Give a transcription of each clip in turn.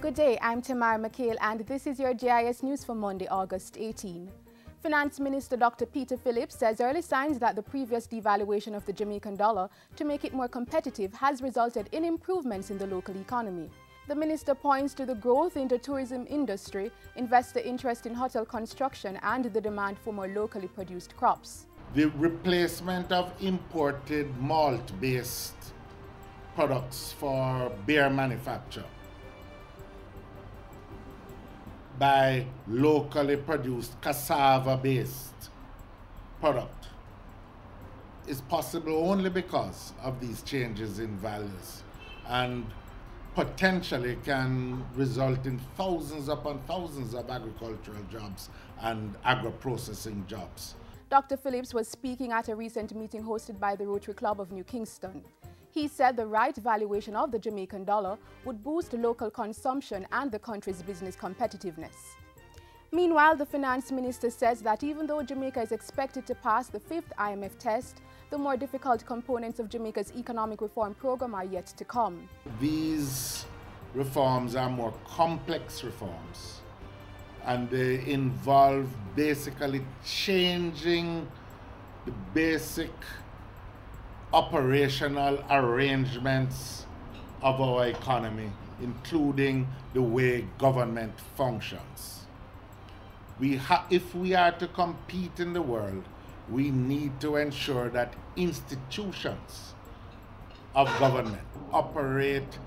Good day, I'm Tamara McHale and this is your JIS News for Monday, August 18. Finance Minister Dr. Peter Phillips says early signs that the previous devaluation of the Jamaican dollar to make it more competitive has resulted in improvements in the local economy. The minister points to the growth in the tourism industry, investor interest in hotel construction and the demand for more locally produced crops. The replacement of imported malt-based products for beer manufacture by locally produced cassava-based product is possible only because of these changes in values, and potentially can result in thousands upon thousands of agricultural jobs and agro-processing jobs. Dr. Phillips was speaking at a recent meeting hosted by the Rotary Club of New Kingston. He said the right valuation of the Jamaican dollar would boost local consumption and the country's business competitiveness. Meanwhile, the finance minister says that even though Jamaica is expected to pass the 5th IMF test, the more difficult components of Jamaica's economic reform program are yet to come. These reforms are more complex reforms, and they involve basically changing the basic operational arrangements of our economy, including the way government functions. If we are to compete in the world, we need to ensure that institutions of government operate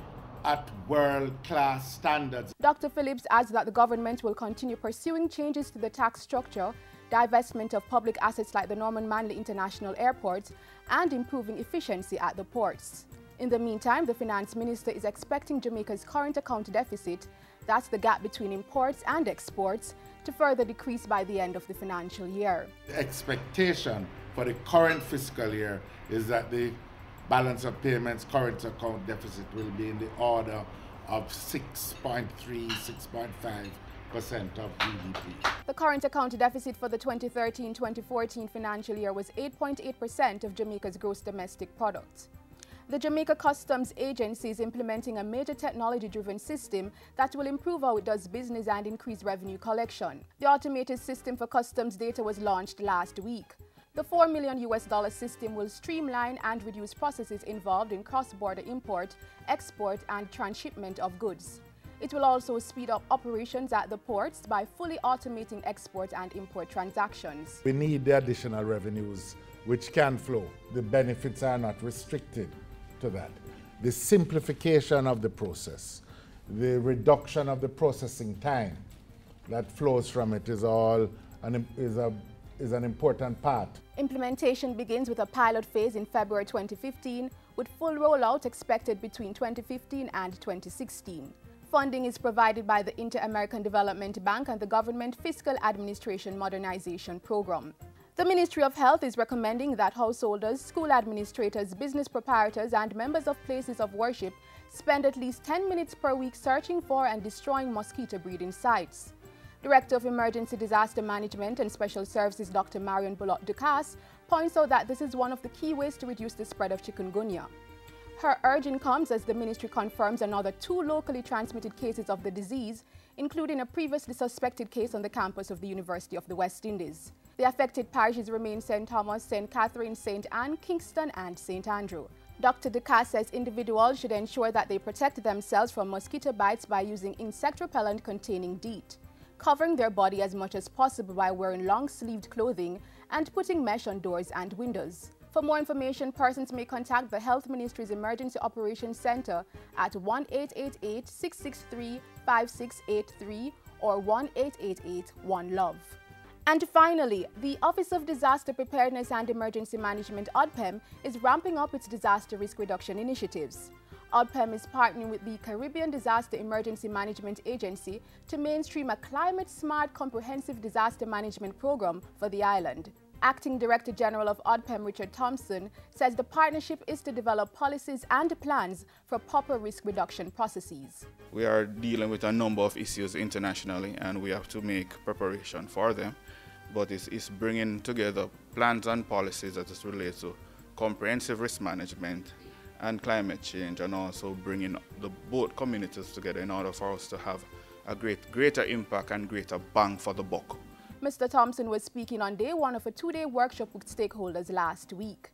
at world-class standards. Dr. Phillips adds that the government will continue pursuing changes to the tax structure, divestment of public assets like the Norman Manley International Airport, and improving efficiency at the ports. In the meantime, the finance minister is expecting Jamaica's current account deficit, that's the gap between imports and exports, to further decrease by the end of the financial year. The expectation for the current fiscal year is that the balance of payments current account deficit will be in the order of 6.3, 6.5% of GDP. The current account deficit for the 2013-2014 financial year was 8.8% of Jamaica's gross domestic product. The Jamaica Customs agency is implementing a major technology-driven system that will improve how it does business and increase revenue collection. The automated system for customs data was launched last week. The $4 million system will streamline and reduce processes involved in cross-border import, export, and transshipment of goods. It will also speed up operations at the ports by fully automating export and import transactions. We need the additional revenues which can flow. The benefits are not restricted to that. The simplification of the process, the reduction of the processing time that flows from it is an important part. Implementation begins with a pilot phase in February 2015, with full rollout expected between 2015 and 2016. Funding is provided by the Inter-American Development Bank and the Government Fiscal Administration Modernization Program. The Ministry of Health is recommending that householders, school administrators, business proprietors, and members of places of worship spend at least 10 minutes per week searching for and destroying mosquito breeding sites. Director of Emergency Disaster Management and Special Services Dr. Marion Bullock-Ducasse points out that this is one of the key ways to reduce the spread of chikungunya. Her urging comes as the ministry confirms another 2 locally transmitted cases of the disease, including a previously suspected case on the campus of the University of the West Indies. The affected parishes remain St. Thomas, St. Catherine, St. Anne, Kingston, and St. Andrew. Dr. Ducasse says individuals should ensure that they protect themselves from mosquito bites by using insect repellent containing DEET, covering their body as much as possible by wearing long-sleeved clothing, and putting mesh on doors and windows. For more information, persons may contact the Health Ministry's Emergency Operations Center at 1-888-663-5683 or 1-888-1-LOVE. And finally, the Office of Disaster Preparedness and Emergency Management, ODPEM, is ramping up its disaster risk reduction initiatives. ODPEM is partnering with the Caribbean Disaster Emergency Management Agency to mainstream a climate-smart comprehensive disaster management program for the island. Acting Director General of ODPEM, Richard Thompson, says the partnership is to develop policies and plans for proper risk reduction processes. We are dealing with a number of issues internationally and we have to make preparation for them, but it's bringing together plans and policies that is related to comprehensive risk management and climate change, and also bringing the both communities together in order for us to have a greater impact and greater bang for the buck. Mr. Thompson was speaking on day one of a two-day workshop with stakeholders last week.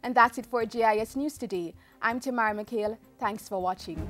And that's it for JIS News today. I'm Tamara McHale. Thanks for watching.